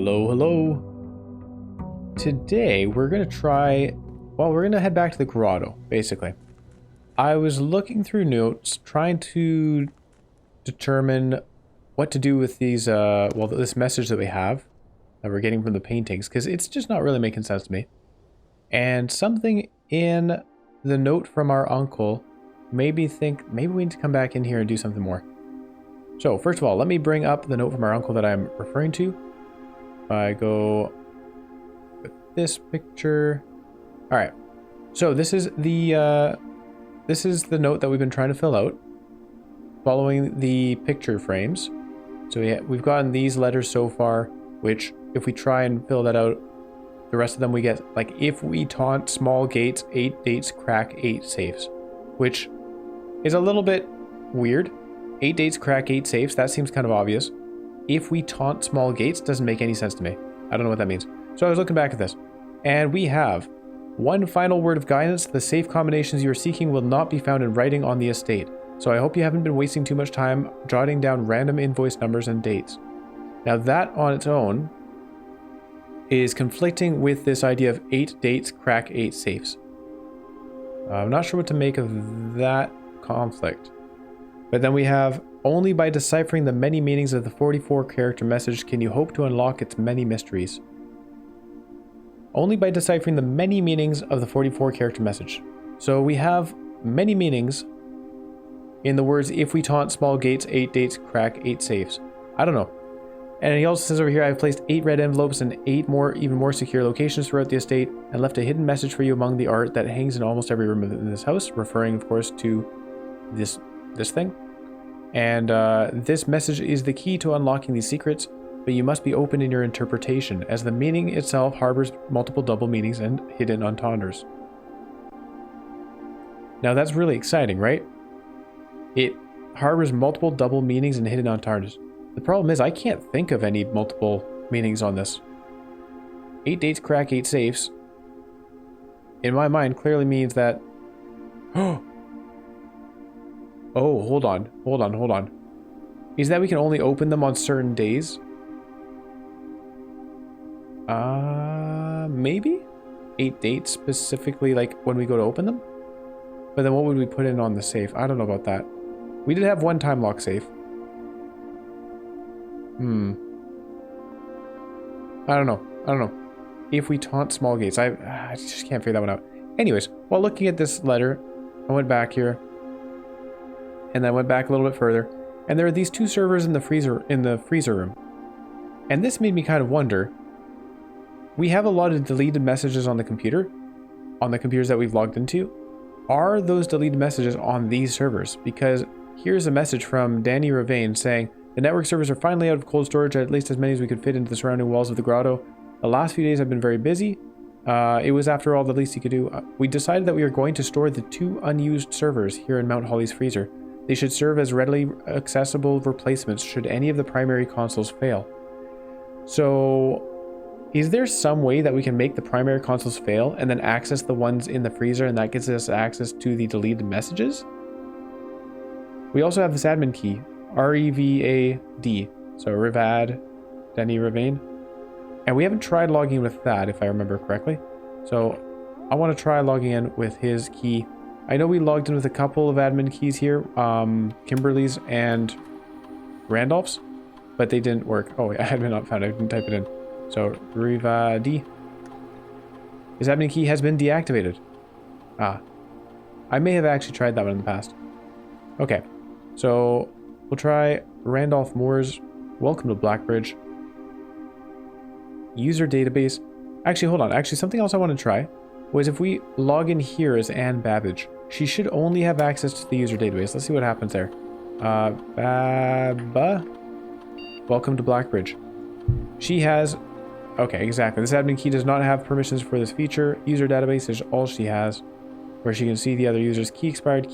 Hello, hello. Today we're going to try, well, we're going to head back to the grotto, basically. I was looking through notes, trying to determine what to do with these, well, this message that we have, that we're getting from the paintings, because it's just not really making sense to me. And something in the note from our uncle made me think maybe we need to come back in here and do something more. So, first of all, let me bring up the note from our uncle that I'm referring to. I go with this picture. All right. So this is the note that we've been trying to fill out, following the picture frames. So we've gotten these letters so far, which if we try and fill that out, the rest of them we get like if we taunt small gates, 8 dates, crack 8 safes, which is a little bit weird. 8 dates, crack 8 safes. That seems kind of obvious. If we taunt small gates doesn't make any sense to me. I don't know what that means. So I was looking back at this, and we have one final word of guidance. The safe combinations you are seeking will not be found in writing on the estate. So I hope you haven't been wasting too much time jotting down random invoice numbers and dates. Now that on its own is conflicting with this idea of 8 dates, crack 8 safes. I'm not sure what to make of that conflict. But then we have, only by deciphering the many meanings of the 44 character message can you hope to unlock its many mysteries. Only by deciphering the many meanings of the 44 character message. So we have many meanings in the words, if we taunt small gates, 8 dates, crack 8 safes. I don't know. And he also says over here, I've placed 8 red envelopes in 8 more, even more secure locations throughout the estate and left a hidden message for you among the art that hangs in almost every room in this house, referring of course to this thing. And this message is the key to unlocking these secrets, but you must be open in your interpretation, as the meaning itself harbors multiple double meanings and hidden entendres. Now that's really exciting, right? It harbors multiple double meanings and hidden entendres. The problem is I can't think of any multiple meanings on this. 8 dates, crack 8 safes, in my mind clearly means that... Oh, hold on. Is that we can only open them on certain days? Maybe? 8 dates specifically, like when we go to open them? But then what would we put in on the safe? I don't know about that. We did have one time lock safe. I don't know. If we taunt small gates, I just can't figure that one out. Anyways, while looking at this letter, I went back here. And then went back a little bit further, and there are these 2 servers in the freezer room. And this made me kind of wonder. We have a lot of deleted messages on the computers that we've logged into. Are those deleted messages on these servers? Because here's a message from Danny Ravane saying, the network servers are finally out of cold storage, at least as many as we could fit into the surrounding walls of the grotto. The last few days have been very busy. It was after all the least he could do. We decided that we are going to store the 2 unused servers here in Mount Holly's freezer. They should serve as readily accessible replacements should any of the primary consoles fail. So, is there some way that we can make the primary consoles fail and then access the ones in the freezer, and that gives us access to the deleted messages? We also have this admin key, REVAD, so Rivad, Danny Ravane. And we haven't tried logging with that, if I remember correctly. So, I want to try logging in with his key. I know we logged in with a couple of admin keys here, Kimberly's and Randolph's, but they didn't work. Oh, I had not found it. I didn't type it in. So, Rivadi. His admin key has been deactivated. I may have actually tried that one in the past. Okay, so we'll try Randolph Moore's Welcome to Blackbridge. User database. Actually, hold on. Actually, something else I want to try was if we log in here as Anne Babbage. She should only have access to the user database. Let's see what happens there. Babba. Welcome to Blackbridge. She has... Okay, exactly. This admin key does not have permissions for this feature. User database is all she has, where she can see the other users. Key expired,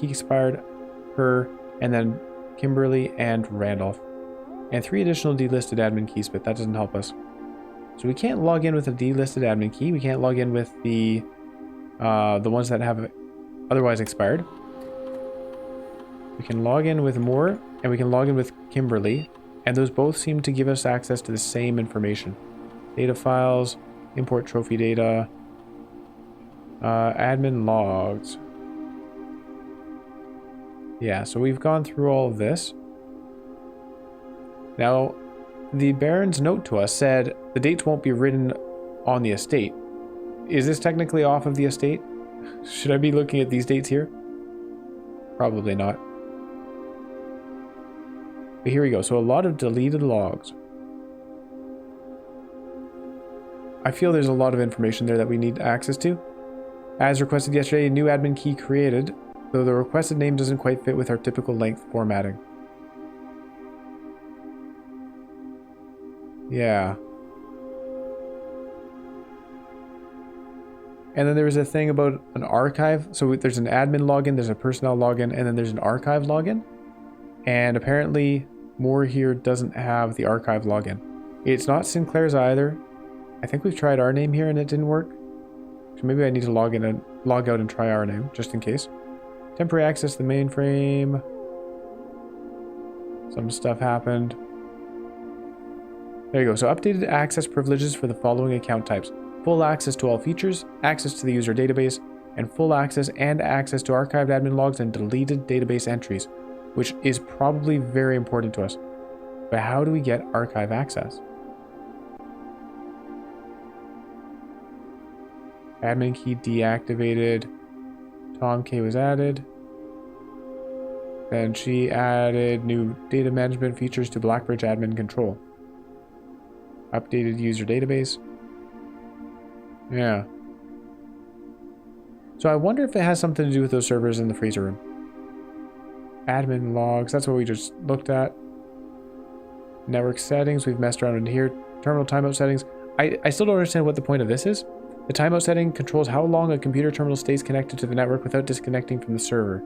her, and then Kimberly and Randolph. And 3 additional delisted admin keys, but that doesn't help us. So we can't log in with a delisted admin key. We can't log in with the ones that have otherwise expired. We can log in with Moore, and we can log in with Kimberly, and those both seem to give us access to the same information. Data files, import trophy data, admin logs. Yeah, so we've gone through all of this. Now, the Baron's note to us said the dates won't be written on the estate. Is this technically off of the estate? Should I be looking at these dates here? Probably not. But here we go. So a lot of deleted logs. I feel there's a lot of information there that we need access to. As requested yesterday, a new admin key created, though the requested name doesn't quite fit with our typical length formatting. Yeah. And then there was a thing about an archive. So there's an admin login, there's a personnel login, and then there's an archive login. And apparently Moore here doesn't have the archive login. It's not Sinclair's either. I think we've tried our name here and it didn't work. So maybe I need to log in and log out and try our name, just in case. Temporary access to the mainframe. Some stuff happened. There you go. So updated access privileges for the following account types. Full access to all features, access to the user database, and full access and access to archived admin logs and deleted database entries, which is probably very important to us. But how do we get archive access? Admin key deactivated. Tom K was added. Then she added new data management features to Blackbridge admin control. Updated user database. Yeah. So I wonder if it has something to do with those servers in the freezer room. Admin logs, that's what we just looked at. Network settings, we've messed around in here. Terminal timeout settings. I still don't understand what the point of this is. The timeout setting controls how long a computer terminal stays connected to the network without disconnecting from the server.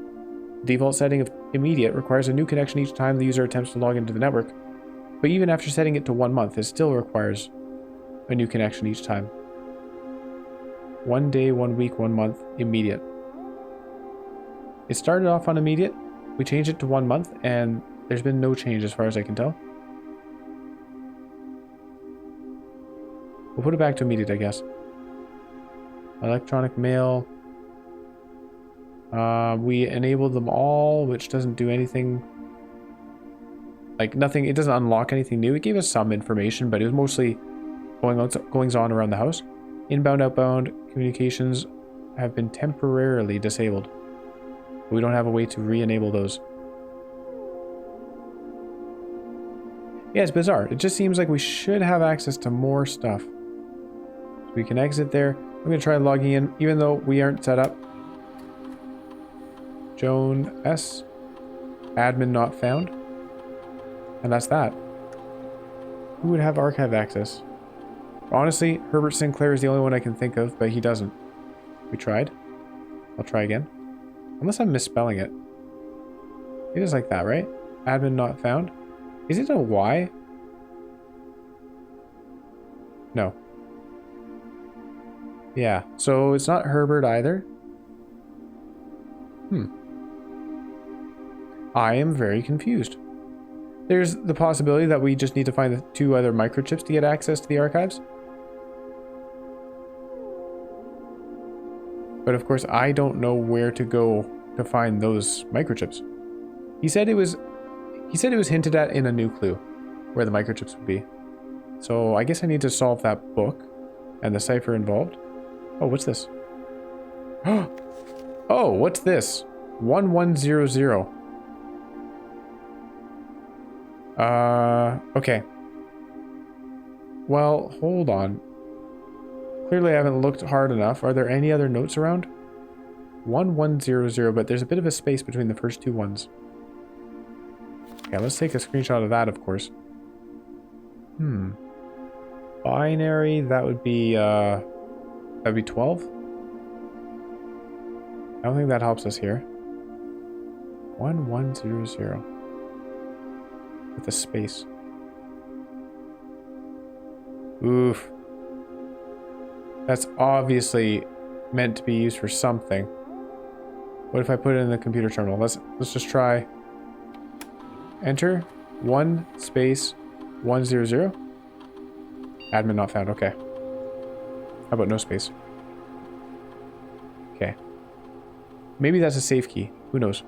The default setting of immediate requires a new connection each time the user attempts to log into the network. But even after setting it to 1 month, it still requires a new connection each time. 1 day, 1 week, 1 month, immediate. It started off on immediate. We changed it to 1 month, and there's been no change as far as I can tell. We'll put it back to immediate, I guess. Electronic mail. We enabled them all, which doesn't do anything. Like nothing, it doesn't unlock anything new. It gave us some information, but it was mostly goings on around the house. Inbound, outbound communications have been temporarily disabled. We don't have a way to re-enable those. Yeah, it's bizarre. It just seems like we should have access to more stuff. So we can exit there. I'm going to try logging in, even though we aren't set up. Joan S. Admin not found. And that's that. Who would have archive access? Honestly, Herbert Sinclair is the only one I can think of, but he doesn't. We tried. I'll try again. Unless I'm misspelling it. It is like that, right? Admin not found. Is it a Y? No. Yeah, so it's not Herbert either. I am very confused. There's the possibility that we just need to find the 2 other microchips to get access to the archives. But of course, I don't know where to go to find those microchips. He said it was hinted at in a new clue where the microchips would be. So I guess I need to solve that book and the cipher involved. Oh, what's this? Oh, what's this? 1100. Okay. Well, hold on. Clearly I haven't looked hard enough. Are there any other notes around? 1100, but there's a bit of a space between the first 2 ones. Okay, let's take a screenshot of that, of course. Binary, that would be 12? I don't think that helps us here. 1100. With a space. Oof. That's obviously meant to be used for something. What if I put it in the computer terminal? Let's just try. Enter 1 space 100. Admin not found. Okay. How about no space? Okay. Maybe that's a safe key. Who knows?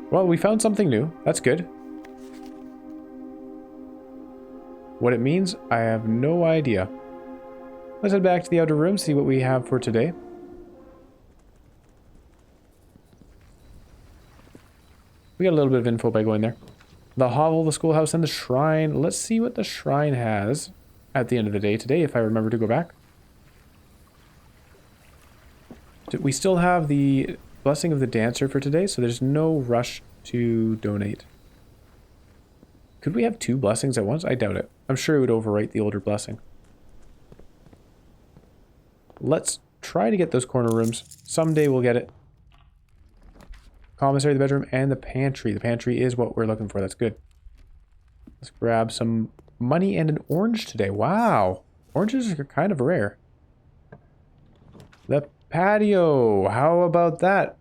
Well, we found something new. That's good. What it means, I have no idea. Let's head back to the outer room, see what we have for today. We got a little bit of info by going there. The hovel, the schoolhouse, and the shrine. Let's see what the shrine has at the end of the day today, if I remember to go back. We still have the blessing of the dancer for today, so there's no rush to donate. Could we have 2 blessings at once? I doubt it. I'm sure it would overwrite the older blessing. Let's try to get those corner rooms. Someday we'll get it. Commissary, the bedroom, and the pantry. The pantry is what we're looking for. That's good. Let's grab some money and an orange today. Wow. Oranges are kind of rare. The patio. How about that?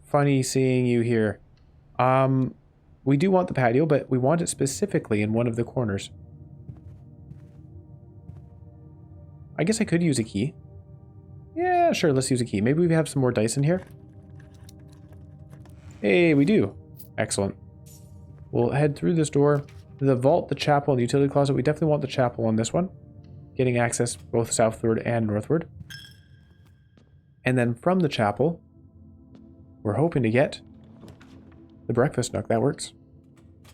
Funny seeing you here. We do want the patio, but we want it specifically in one of the corners. I guess I could use a key. Yeah, sure, let's use a key. Maybe we have some more dice in here. Hey, we do. Excellent. We'll head through this door. The vault, the chapel, and the utility closet. We definitely want the chapel on this one. Getting access both southward and northward. And then from the chapel, we're hoping to get the breakfast nook. That works.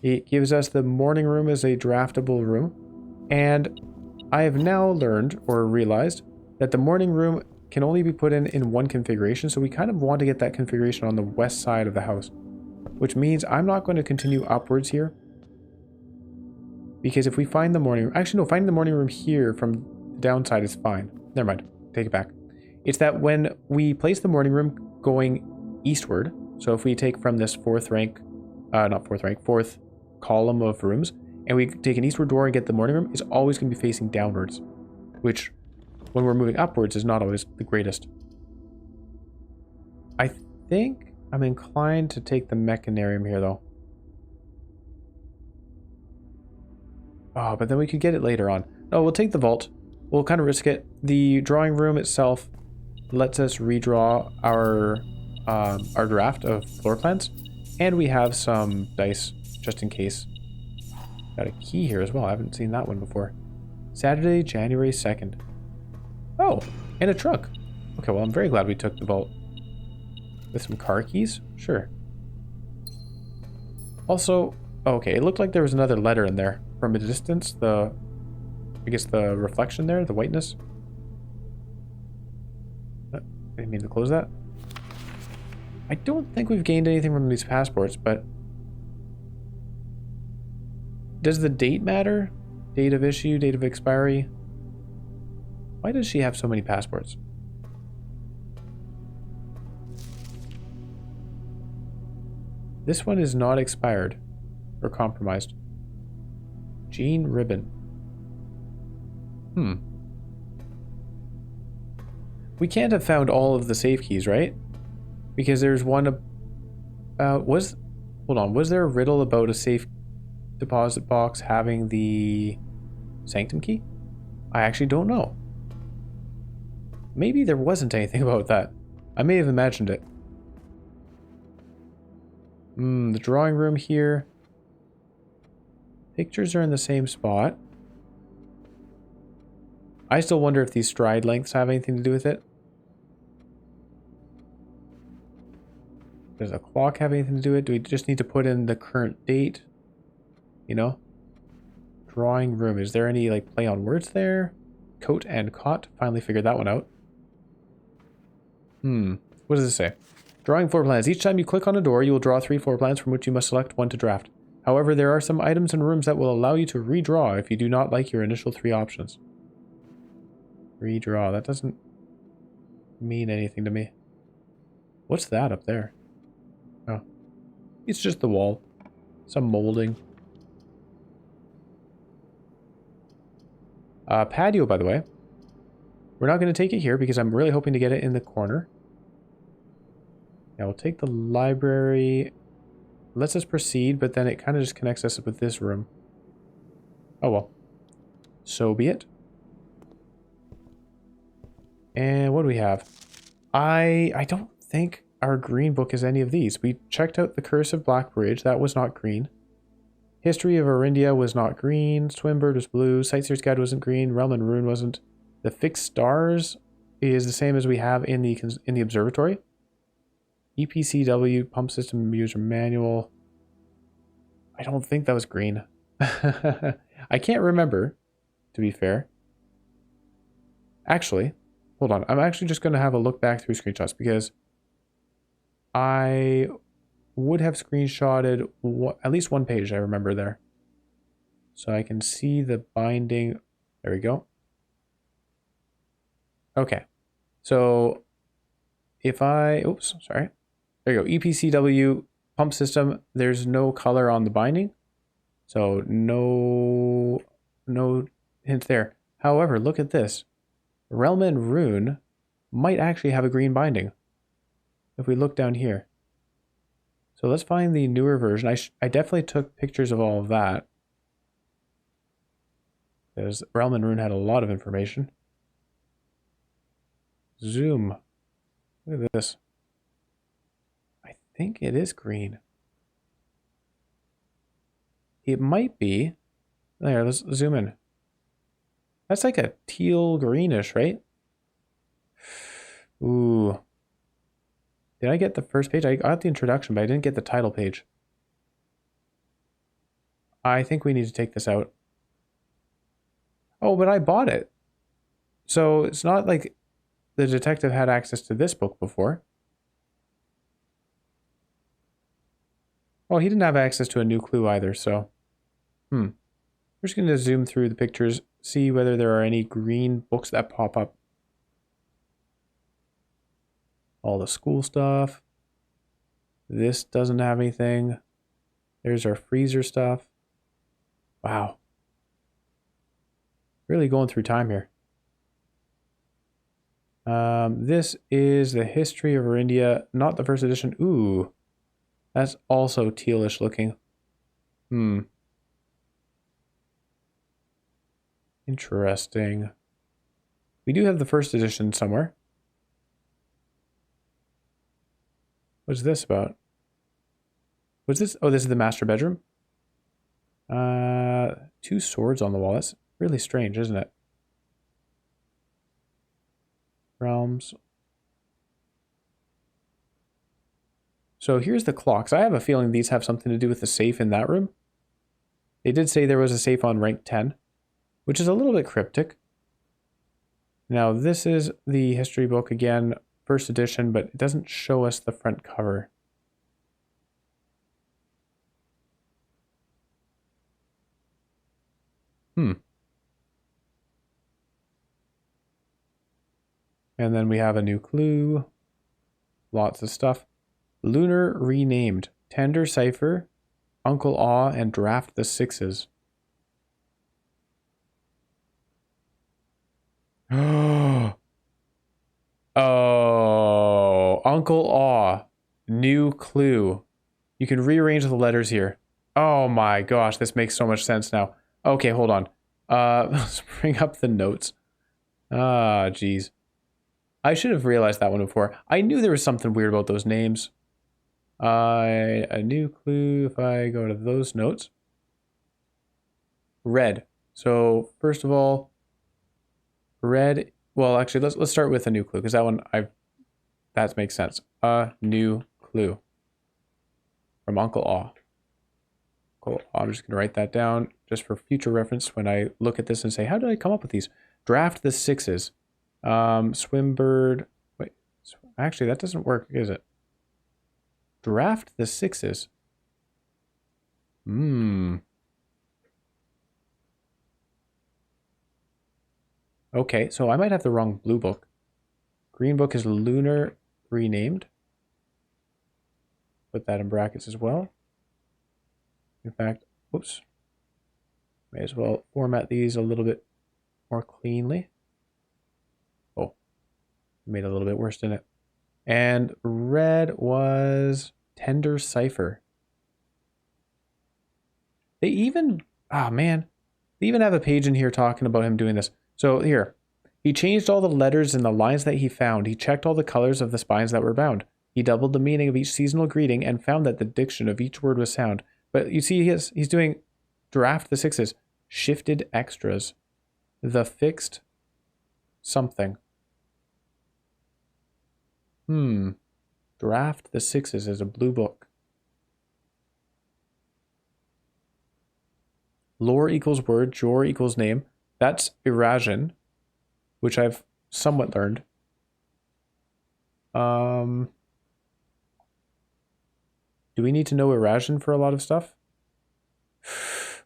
It gives us the morning room as a draftable room. And I have now learned or realized that the morning room can only be put in one configuration. So we kind of want to get that configuration on the west side of the house. Which means I'm not going to continue upwards here. Because if we find the morning room... Actually, no, finding the morning room here from the downside is fine. Never mind. Take it back. It's that when we place the morning room going eastward, so if we take from this fourth column of rooms, and we take an eastward door and get the morning room, it's always going to be facing downwards. Which, when we're moving upwards, is not always the greatest. I think I'm inclined to take the mechanarium here, though. Oh, but then we could get it later on. No, we'll take the vault. We'll kind of risk it. The drawing room itself lets us redraw our draft of floor plans. And we have some dice, just in case. Got a key here as well. I haven't seen that one before. Saturday, January 2nd. Oh, and a truck. Okay, well, I'm very glad we took the vault. With some car keys? Sure. Also, okay, it looked like there was another letter in there. From a distance, I guess the reflection there, the whiteness. I didn't mean to close that. I don't think we've gained anything from these passports, but... Does the date matter? Date of issue, date of expiry? Why does she have so many passports? This one is not expired or compromised. Jean Ribbon. We can't have found all of the safe keys, right? Because there's one was there a riddle about a safe deposit box having the sanctum key? I actually don't know. Maybe there wasn't anything about that. I may have imagined it. The drawing room here. Pictures are in the same spot. I still wonder if these stride lengths have anything to do with it. Does a clock have anything to do with it? Do we just need to put in the current date? You know? Drawing room. Is there any like play on words there? Coat and cot. Finally figured that one out. What does it say? Drawing floor plans. Each time you click on a door, you will draw 3 floor plans from which you must select one to draft. However, there are some items and rooms that will allow you to redraw if you do not like your initial 3 options. Redraw. That doesn't mean anything to me. What's that up there? Oh. It's just the wall. Some molding. Patio, by the way. We're not going to take it here because I'm really hoping to get it in the corner. Yeah, we'll take the library. Lets us proceed, but then it kind of just connects us with this room. Oh well. So be it. And what do we have? I don't think our green book is any of these. We checked out the Curse of Black Bridge. That was not green. History of Arindia was not green. Swimbird was blue. Sightseer's Guide wasn't green. Realm and Rune wasn't. The Fixed Stars is the same as we have in the observatory. EPCW, Pump System User Manual. I don't think that was green. I can't remember, to be fair. Actually, hold on. I'm actually just going to have a look back through screenshots because I would have screenshotted at least one page I remember there. So I can see the binding. There we go. Okay. So if I, oops, sorry. There you go. EPCW pump system. There's no color on the binding. So no hint there. However, look at this. Realm and Rune might actually have a green binding. If we look down here. So let's find the newer version. I definitely took pictures of all of that. Because Realm and Rune had a lot of information. Zoom. Look at this. I think it is green. It might be. There, let's zoom in. That's like a teal greenish, right? Ooh. Did I get the first page? I got the introduction, but I didn't get the title page. I think we need to take this out. Oh, but I bought it. So it's not like the detective had access to this book before. Well, he didn't have access to a new clue either, so... We're just going to zoom through the pictures, see whether there are any green books that pop up. All the school stuff. This doesn't have anything. There's our freezer stuff. Wow. Really going through time here. This is the History of Arindia, not the first edition. Ooh. That's also tealish looking. Interesting. We do have the first edition somewhere. What's this about? What's this? Oh, this is the master bedroom. 2 swords on the wall. That's really strange, isn't it? Realms. So here's the clocks. I have a feeling these have something to do with the safe in that room. They did say there was a safe on rank 10, which is a little bit cryptic. Now, this is the history book again, first edition, but it doesn't show us the front cover. And then we have a new clue. Lots of stuff. Lunar renamed. Tender Cipher, Uncle Aw, and Draft the Sixes. Oh, Uncle Aw. New clue. You can rearrange the letters here. Oh my gosh, this makes so much sense now. Okay, hold on. Let's bring up the notes. Ah, geez. I should have realized that one before. I knew there was something weird about those names. A new clue, if I go to those notes. Red. So, first of all, red. Well, actually, let's start with a new clue, because that one, that makes sense. A new clue. From Uncle Aw. Cool. I'm just going to write that down just for future reference when I look at this and say, how did I come up with these? Draft the Sixes. Swimbird. Wait, actually, that doesn't work, is it? Draft the Sixes. Okay, so I might have the wrong blue book. Green book is Lunar renamed. Put that in brackets as well. In fact, whoops. May as well format these a little bit more cleanly. Oh, made it a little bit worse, didn't it? And red was tender cipher. They even, oh man, they even have a page in here talking about him doing this. So here, he changed all the letters in the lines that he found. He checked all the colors of the spines that were bound. He doubled the meaning of each seasonal greeting and found that the diction of each word was sound. But you see, he's doing draft the sixes, shifted extras, the fixed something. Draft the sixes is a blue book. Lore equals word, jor equals name. That's Irasian, which I've somewhat learned. Do we need to know Irasian for a lot of stuff?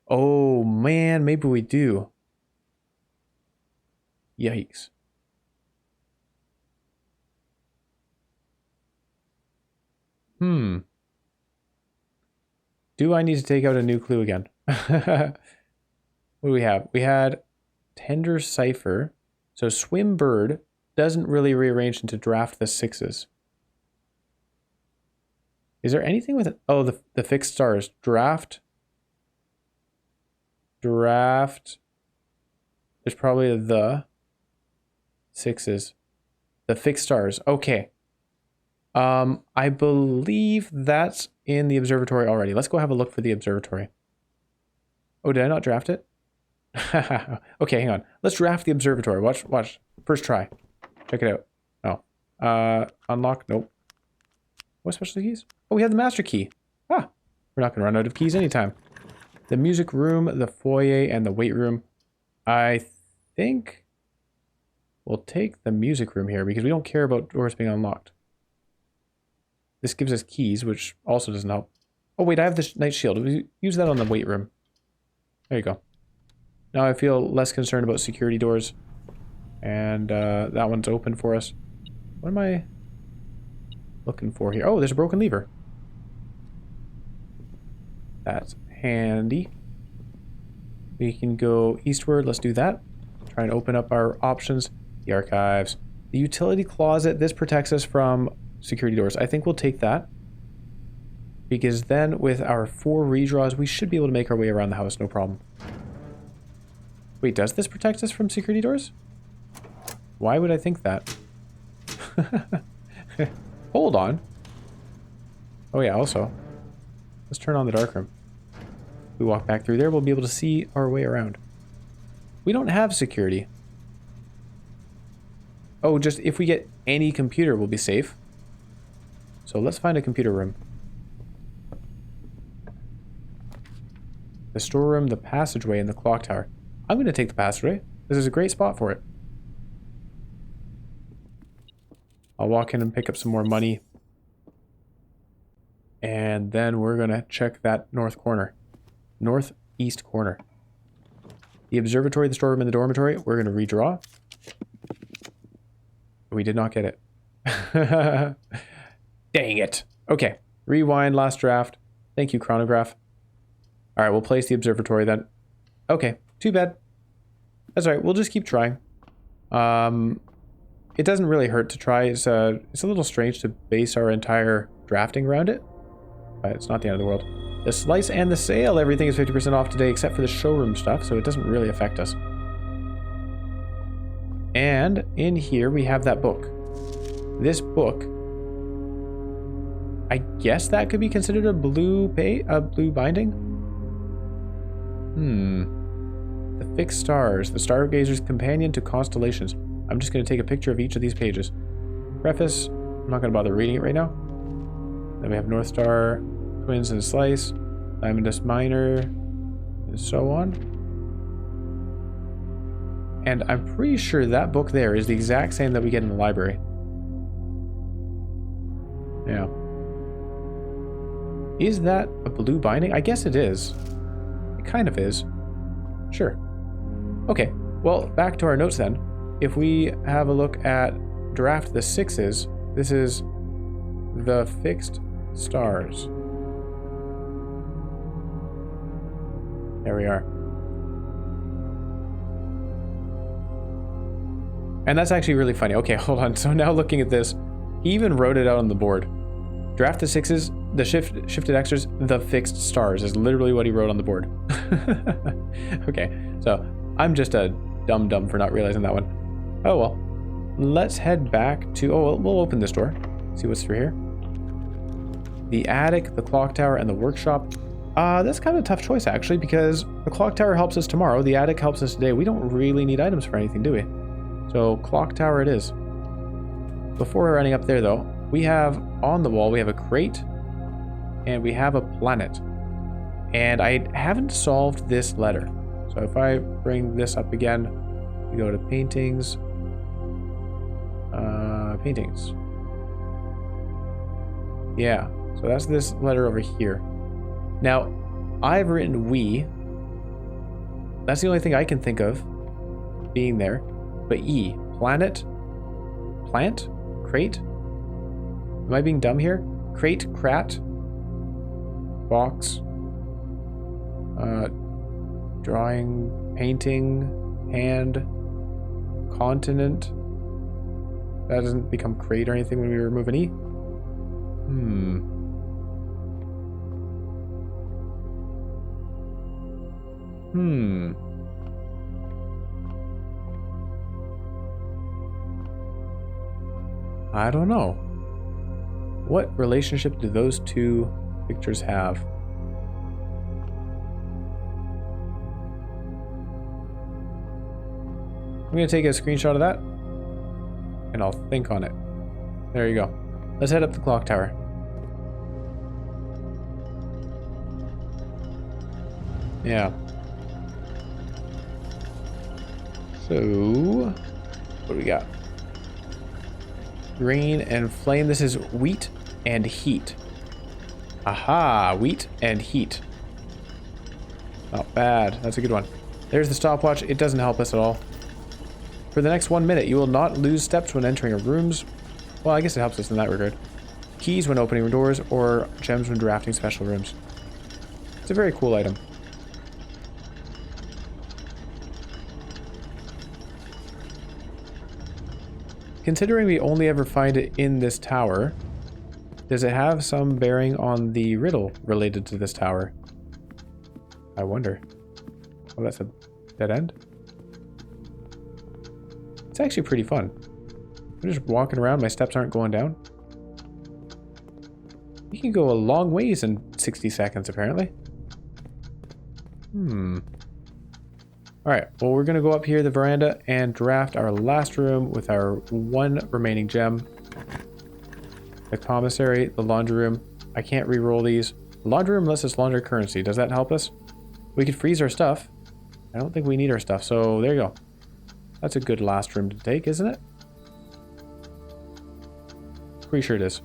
Oh man, maybe we do. Yikes. Do I need to take out a new clue again? What do we have? We had tender cipher. So swim bird doesn't really rearrange into draft the sixes. Is there anything with it? Oh, the fixed stars. Draft. There's probably the sixes. The fixed stars. Okay. I believe that's in the observatory already. Let's go have a look for the observatory. Oh, did I not draft it? Okay, hang on. Let's draft the observatory. Watch. First try. Check it out. Oh. Unlock. Nope. What special keys? Oh, we have the master key. Ah, we're not going to run out of keys anytime. The music room, the foyer, and the weight room. I think we'll take the music room here because we don't care about doors being unlocked. This gives us keys, which also doesn't help. Oh, wait, I have this night shield. We use that on the weight room. There you go. Now I feel less concerned about security doors. And that one's open for us. What am I looking for here? Oh, there's a broken lever. That's handy. We can go eastward. Let's do that. Try and open up our options. The archives. The utility closet. This protects us from security doors. I think we'll take that. Because then with our 4 redraws, we should be able to make our way around the house, no problem. Wait, does this protect us from security doors? Why would I think that? Hold on. Oh yeah, also. Let's turn on the dark room. We walk back through there, we'll be able to see our way around. We don't have security. Oh, just if we get any computer, we'll be safe. So let's find a computer room. The storeroom, the passageway, and the clock tower. I'm going to take the passageway. This is a great spot for it. I'll walk in and pick up some more money. And then we're going to check that north corner. Northeast corner. The observatory, the storeroom, and the dormitory. We're going to redraw. We did not get it. Dang it. Okay. Rewind, last draft. Thank you, chronograph. Alright, we'll place the observatory then. Okay, too bad. That's alright, we'll just keep trying. It doesn't really hurt to try. It's a little strange to base our entire drafting around it. But it's not the end of the world. The slice and the sale, everything is 50% off today except for the showroom stuff, so it doesn't really affect us. And in here we have that book. This book, I guess that could be considered a blue binding? The fixed stars, the stargazer's companion to constellations. I'm just going to take a picture of each of these pages. Preface, I'm not going to bother reading it right now. Then we have North Star, Twins and Slice, Diamondus Minor, and so on. And I'm pretty sure that book there is the exact same that we get in the library. Yeah. Is that a blue binding? I guess it is. It kind of is. Sure. Okay, well, back to our notes then. If we have a look at draft the sixes, this is the fixed stars. There we are. And that's actually really funny. Okay, hold on. So now looking at this, He even wrote it out on the board. Draft the sixes, the shifted extras, the fixed stars is literally what he wrote on the board. Okay, so I'm just a dum-dum for not realizing that one. Oh well. Let's head back to... Oh, we'll open this door. See what's through here. The attic, the clock tower, and the workshop. That's kind of a tough choice, actually, because the clock tower helps us tomorrow. The attic helps us today. We don't really need items for anything, do we? So, clock tower it is. Before running up there, though, we have on the wall, we have a crate, and we have a planet. And I haven't solved this letter. So if I bring this up again, we go to paintings. Paintings. Yeah, so that's this letter over here. Now, I've written we. That's the only thing I can think of being there. But E, planet, plant, crate. Am I being dumb here? Crate, crat, box, drawing, painting, hand, continent. That doesn't become crate or anything when we remove an E. I don't know. What relationship do those two pictures have? I'm going to take a screenshot of that, and I'll think on it. There you go. Let's head up the clock tower. Yeah. So, what do we got? Grain and flame. This is wheat and heat. Aha, wheat and heat. Not bad. That's a good one. There's the stopwatch. It doesn't help us at all. For the next 1 minute, you will not lose steps when entering rooms. Well, I guess it helps us in that regard. Keys when opening doors, or gems when drafting special rooms. It's a very cool item. Considering we only ever find it in this tower, does it have some bearing on the riddle related to this tower? I wonder. Oh, that's a dead end? It's actually pretty fun. I'm just walking around, my steps aren't going down. You can go a long ways in 60 seconds, apparently. Alright, well, we're going to go up here, the veranda, and draft our last room with our one remaining gem. The commissary, the laundry room. I can't re-roll these. The laundry room lets us launder currency. Does that help us? We could freeze our stuff. I don't think we need our stuff, so there you go. That's a good last room to take, isn't it? Pretty sure it is.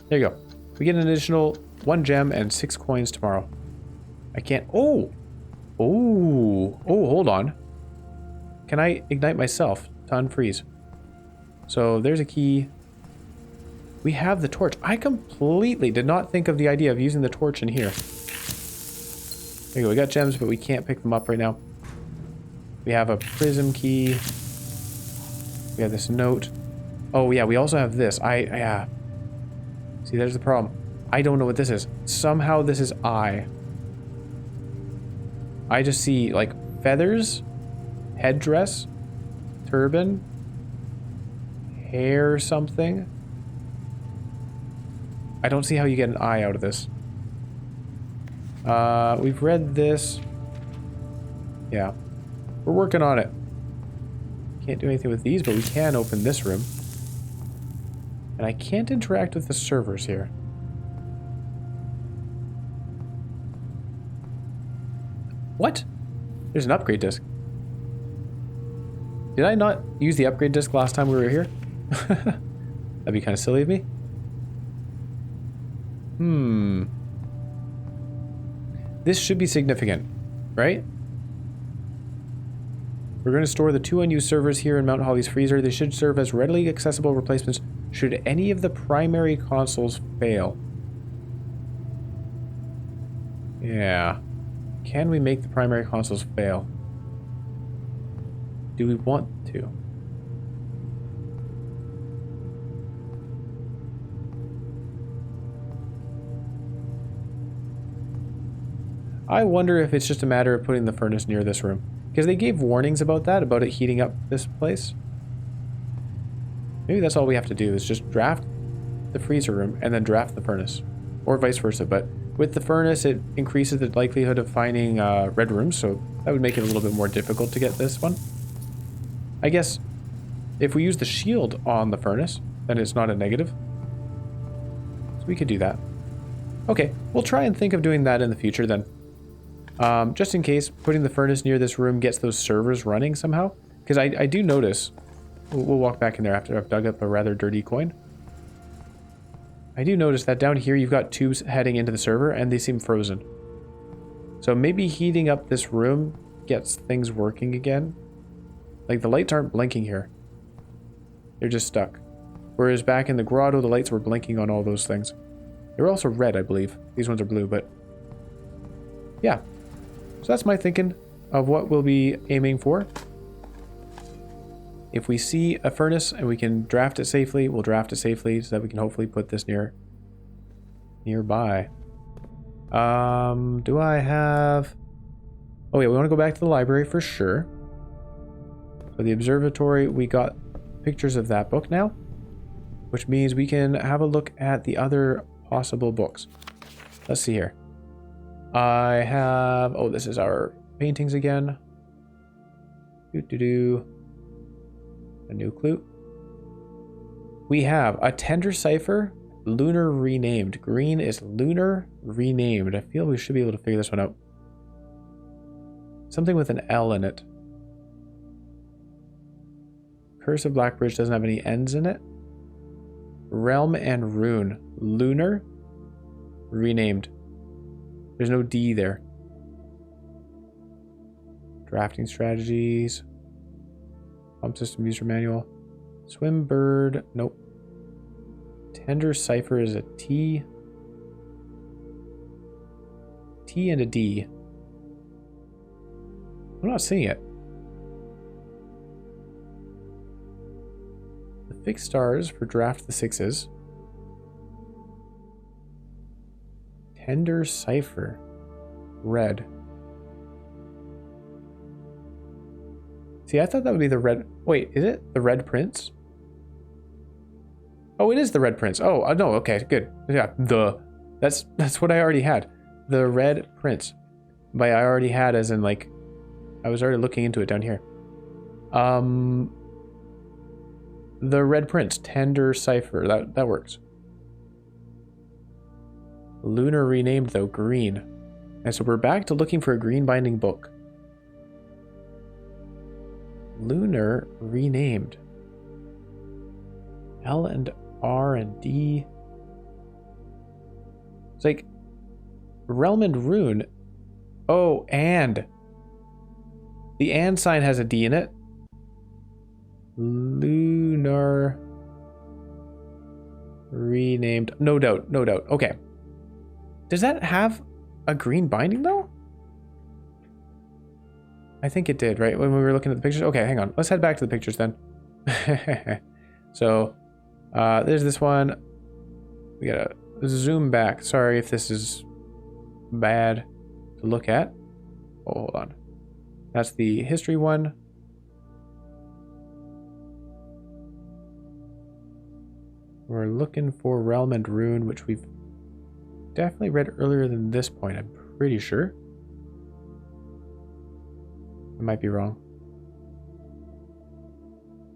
There you go. We get an additional 1 gem and 6 coins tomorrow. I can't... Oh! Oh! Oh, hold on. Can I ignite myself to unfreeze? So there's a key. We have the torch. I completely did not think of the idea of using the torch in here. There you go. We got gems, but we can't pick them up right now. We have a prism key. We have this note. Oh, yeah, we also have this. Yeah. See, there's the problem. I don't know what this is. Somehow this is I just see, like, feathers, headdress, turban, hair something. I don't see how you get an eye out of this. We've read this. Yeah. We're working on it. Can't do anything with these, but we can open this room. And I can't interact with the servers here. What? There's an upgrade disc. Did I not use the upgrade disc last time we were here? That'd be kind of silly of me. This should be significant, right? We're going to store the 2 unused servers here in Mount Holly's freezer. They should serve as readily accessible replacements should any of the primary consoles fail. Yeah. Can we make the primary consoles fail? Do we want to? I wonder if it's just a matter of putting the furnace near this room. Because they gave warnings about that, about it heating up this place. Maybe that's all we have to do, is just draft the freezer room and then draft the furnace. Or vice versa, but with the furnace, it increases the likelihood of finding red rooms, so that would make it a little bit more difficult to get this one. I guess if we use the shield on the furnace, then it's not a negative. So we could do that. Okay, we'll try and think of doing that in the future then. Just in case, putting the furnace near this room gets those servers running somehow. Because I do notice, we'll walk back in there after I've dug up a rather dirty coin. I do notice that down here you've got tubes heading into the server and they seem frozen. So maybe heating up this room gets things working again. Like the lights aren't blinking here. They're just stuck. Whereas back in the grotto, the lights were blinking on all those things. They were also red, I believe. These ones are blue, but yeah. So that's my thinking of what we'll be aiming for. If we see a furnace and we can draft it safely, we'll draft it safely so that we can hopefully put this nearby. Do I have... Oh yeah, we want to go back to the library for sure. So the observatory, we got pictures of that book now, which means we can have a look at the other possible books. Let's see here. I have... Oh, this is our paintings again. A new clue. We have a tender cipher, lunar renamed. Green is lunar renamed. I feel we should be able to figure this one out. Something with an L in it. Curse of Blackbridge doesn't have any N's in it. Realm and rune. Lunar renamed. There's no D there. Drafting strategies. Pump system user manual. Swim bird. Nope. Tender cipher is a T. T and a D. I'm not seeing it. The fixed stars for draft the sixes. Tender cipher. Red. See, I thought that would be the red... Wait, is it the Red Prince? Oh, it is the Red Prince. Oh, no, okay, good. Yeah, that's what I already had. The Red Prince. By I already had as in, like, I was already looking into it down here. The Red Prince, Tender Cipher, that works. Lunar renamed, though, green. And so we're back to looking for a green binding book. Lunar renamed. L and R and D. It's like Realm and Rune. Oh, and. The and sign has a D in it. Lunar renamed. No doubt, no doubt. Okay. Does that have a green binding though? I think it did, right? When we were looking at the pictures? Okay, hang on. Let's head back to the pictures then. So, there's this one. We gotta zoom back. Sorry if this is bad to look at. Oh, hold on. That's the history one. We're looking for Realm and Rune, which we've definitely read earlier than this point, I'm pretty sure. I might be wrong.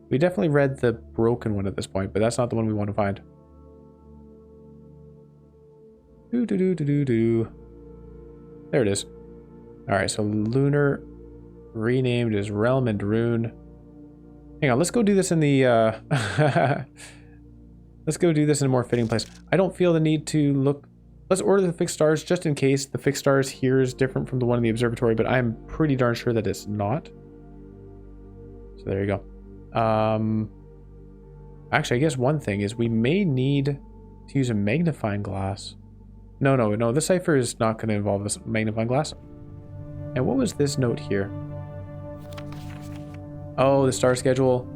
We definitely read the broken one at this point, but that's not the one we want to find. There it is. Alright, so Lunar renamed as Realm and Rune. Hang on, let's go do this in the let's go do this in a more fitting place. I don't feel the need to look. Let's order the fixed stars just in case the fixed stars here is different from the one in the observatory, but I'm pretty darn sure that it's not. So there you go. Actually, I guess one thing is we may need to use a magnifying glass. No, this cipher is not going to involve this magnifying glass. And what was this note here? Oh, the star schedule.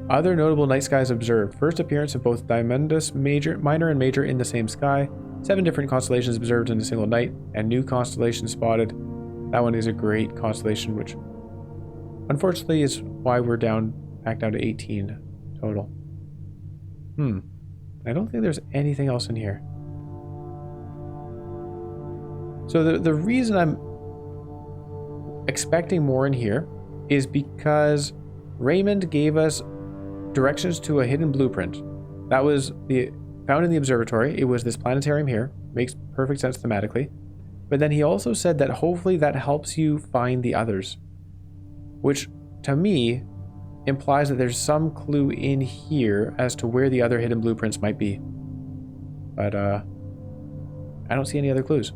Other notable night skies observed. First appearance of both Diamondus minor and major in the same sky. 7 different constellations observed in a single night, and new constellations spotted. That one is a great constellation, which unfortunately is why we're back down to 18 total. I don't think there's anything else in here. So the reason I'm expecting more in here is because Raymond gave us directions to a hidden blueprint. That was found in the observatory. It was this planetarium here. Makes perfect sense thematically. But then he also said that hopefully that helps you find the others, which to me implies that there's some clue in here as to where the other hidden blueprints might be. But I don't see any other clues.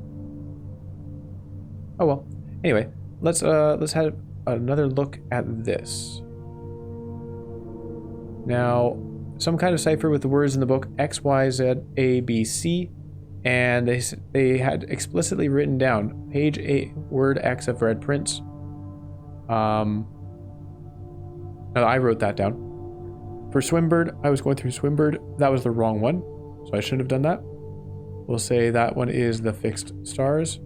Oh well. Anyway, let's have another look at this. Now, some kind of cipher with the words in the book X, Y, Z, A, B, C, and they had explicitly written down page A, word X of red prints. No, I wrote that down. For Swimbird, I was going through Swimbird. That was the wrong one, so I shouldn't have done that. We'll say that one is the fixed stars,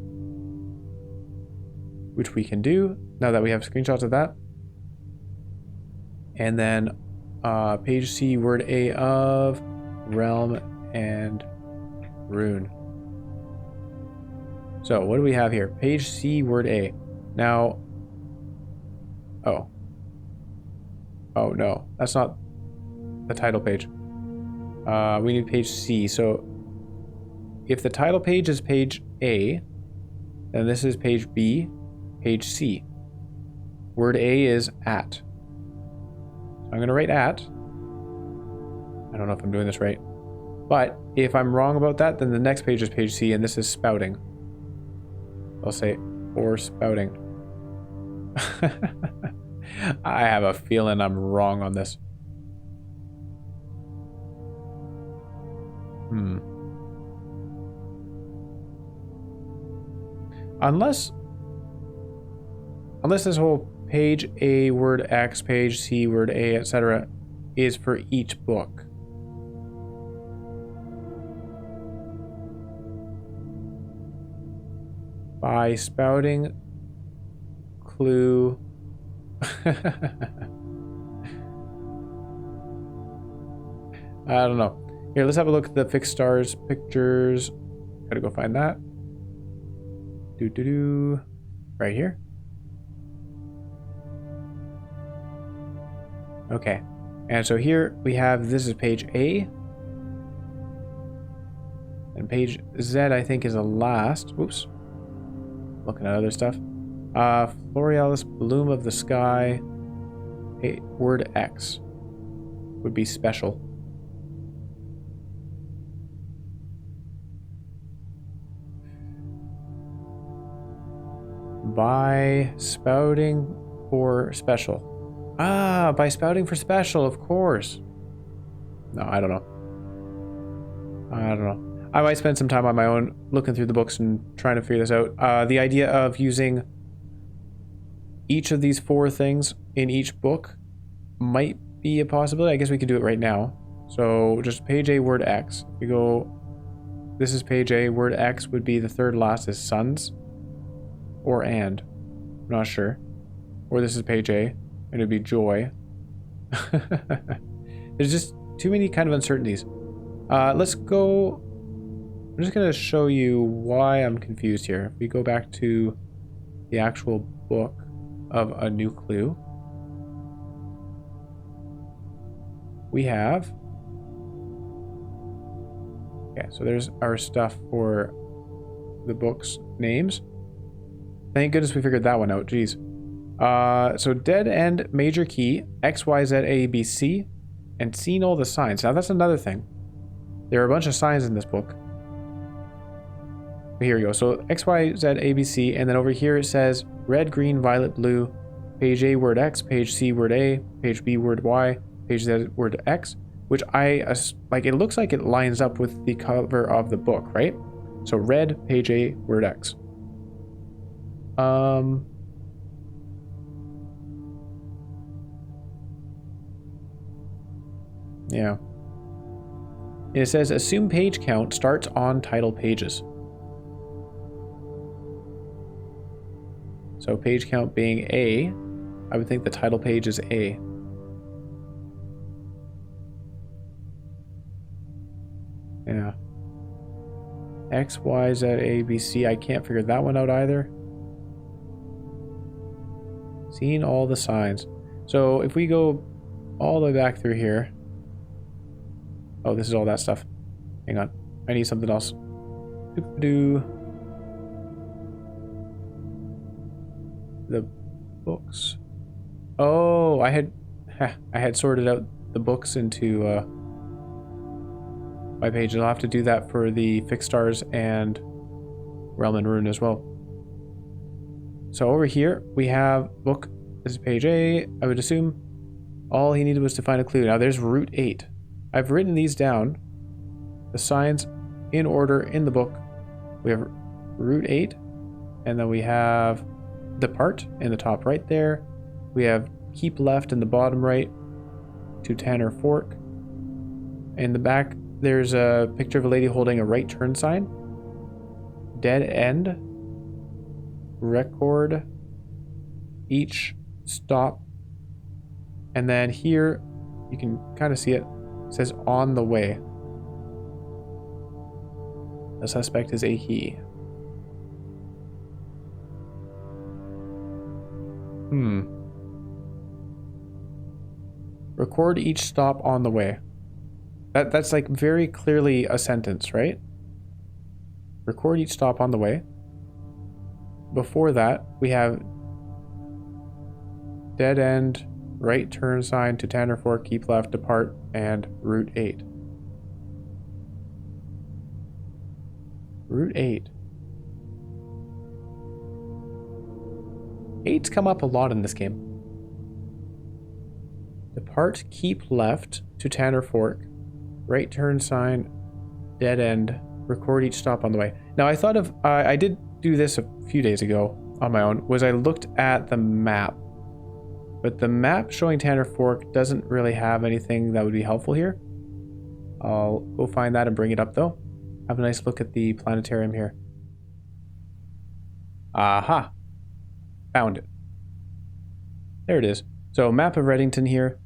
which we can do now that we have screenshots of that. And then page C, word A of realm and rune. So what do we have here? Page C, word A. Now, oh no, that's not the title page. We need page C. So if the title page is page A, then this is page B, page C. Word A is at. So I'm going to write at. I don't know if I'm doing this right. But if I'm wrong about that, then the next page is page C, and this is spouting. I'll say, or spouting. I have a feeling I'm wrong on this. Unless this whole page A, word X, page C, word A, etc. is for each book. By spouting clue. I don't know. Here, let's have a look at the fixed stars pictures. Gotta go find that. Right here. Okay. And so here we have, this is page A. And page Z, I think, is the last. Oops. Looking at other stuff. Florealis, bloom of the sky. Word X would be special. By spouting for special. Ah, by spouting for special, of course. No, I don't know. I might spend some time on my own looking through the books and trying to figure this out. The idea of using each of these 4 things in each book might be a possibility. I guess we could do it right now. So just page A, word X. We go, this is page A, word X would be the third last is sons. Or and. I'm not sure. Or this is page A, and it'd be joy. There's just too many kind of uncertainties. Let's go. I'm just going to show you why I'm confused here. If we go back to the actual book of A New Clue, we have. Okay, so there's our stuff for the book's names. Thank goodness we figured that one out. Jeez. So dead end major key X Y Z A B C, and seen all the signs. Now that's another thing. There are a bunch of signs in this book. Here we go. So X Y Z A B C, and then over here it says red, green, violet, blue. Page A word X, page C word A, page B word Y, page Z word X. Which like. It looks like it lines up with the cover of the book, right? So red, page A word X. Yeah. And it says assume page count starts on title pages. So page count being A, I would think the title page is A. Yeah. X, Y, Z, A, B, C. I can't figure that one out either. Seeing all the signs. So if we go all the way back through here. Oh, this is all that stuff. Hang on. I need something else. Doop-a-doo. The books. Oh, I had sorted out the books into my page. I'll have to do that for the fixed stars and Realm and Rune as well. So over here we have book. This is page A. I would assume all he needed was to find a clue. Now there's route 8. I've written these down. The signs in order in the book. We have route 8, and then we have depart in the top right there. We have keep left in the bottom right to Tanner Fork. In the back, there's a picture of a lady holding a right turn sign. Dead end. Record each stop. And then here, you can kind of see it. It says on the way. The suspect is a he. Record each stop on the way. That's like very clearly a sentence, right? Record each stop on the way. Before that, we have dead end, right turn sign to Tanner Fork, keep left, depart, and route 8. Route 8. 8's come up a lot in this game. Depart, keep left to Tanner Fork, right turn sign, dead end, record each stop on the way. Now I thought of, I did do this a few days ago on my own, was I looked at the map. But the map showing Tanner Fork doesn't really have anything that would be helpful here. I'll go find that and bring it up though. Have a nice look at the planetarium here. Aha! Found it. There it is. So map of Reddington here.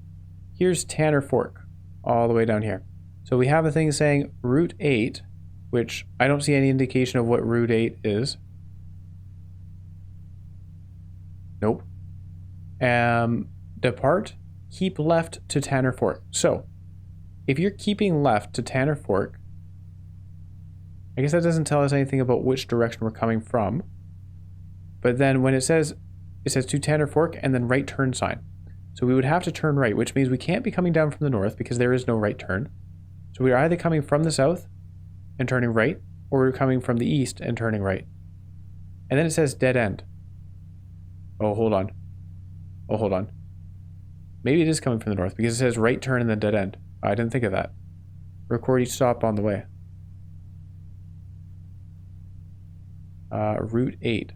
Here's Tanner Fork, all the way down here. So we have a thing saying Route 8, which I don't see any indication of what Route 8 is. Nope. Depart, keep left to Tanner Fork. So, if you're keeping left to Tanner Fork, I guess that doesn't tell us anything about which direction we're coming from. But then when it says to Tanner Fork and then right turn sign. So we would have to turn right, which means we can't be coming down from the north because there is no right turn. So we're either coming from the south and turning right, or we're coming from the east and turning right. And then it says dead end. Oh, hold on. Oh, hold on. Maybe it is coming from the north because it says right turn and then dead end. I didn't think of that. Record each stop on the way. Route 8.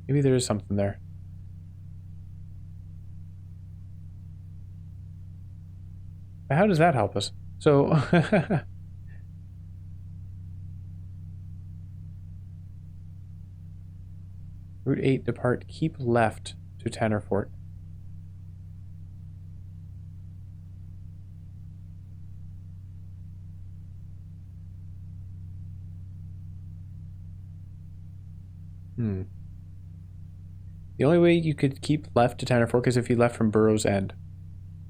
Maybe there is something there. But how does that help us? So... Route 8, depart, keep left to Tanner Fork. The only way you could keep left to Tanner Fork is if you left from Burrow's End.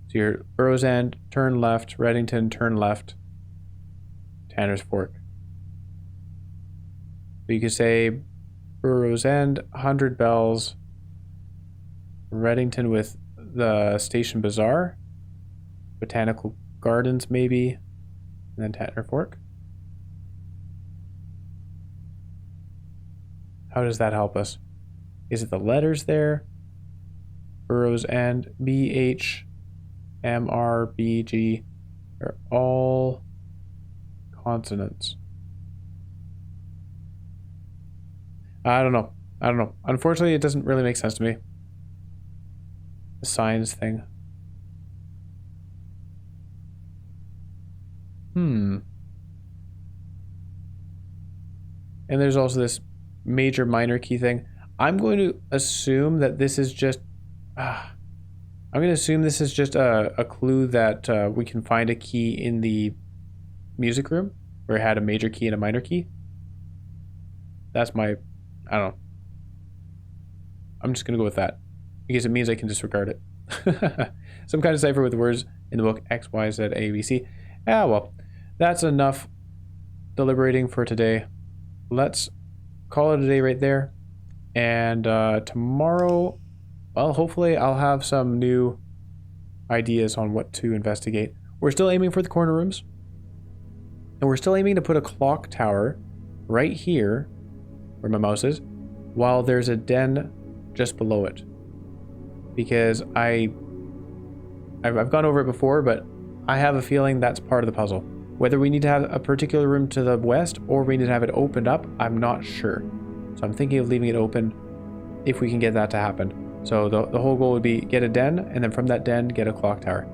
So you're Burrow's End, turn left, Reddington, turn left, Tanner's Fork. So you could say Burrow's End, 100 bells, Reddington with the Station Bazaar, Botanical Gardens maybe, and then Tanner Fork. How does that help us? Is it the letters there? Burrow's End, BH, MR, BG are all consonants. I don't know. Unfortunately, it doesn't really make sense to me. The signs thing. And there's also this major minor key thing. I'm going to assume that this is just I'm going to assume this is just a clue that we can find a key in the music room where it had a major key and a minor key. That's my, I don't know. I'm just going to go with that because it means I can disregard it. Some kind of cipher with the words in the book X, Y, Z, A, B, C. Ah, well, that's enough deliberating for today. Let's call it a day right there. And tomorrow, well, hopefully I'll have some new ideas on what to investigate. We're still aiming for the corner rooms. And we're still aiming to put a clock tower right here, where my mouse is, while there's a den just below it. Because I've gone over it before, but I have a feeling that's part of the puzzle. Whether we need to have a particular room to the west or we need to have it opened up, I'm not sure. So I'm thinking of leaving it open if we can get that to happen. So the whole goal would be get a den, and then from that den, get a clock tower.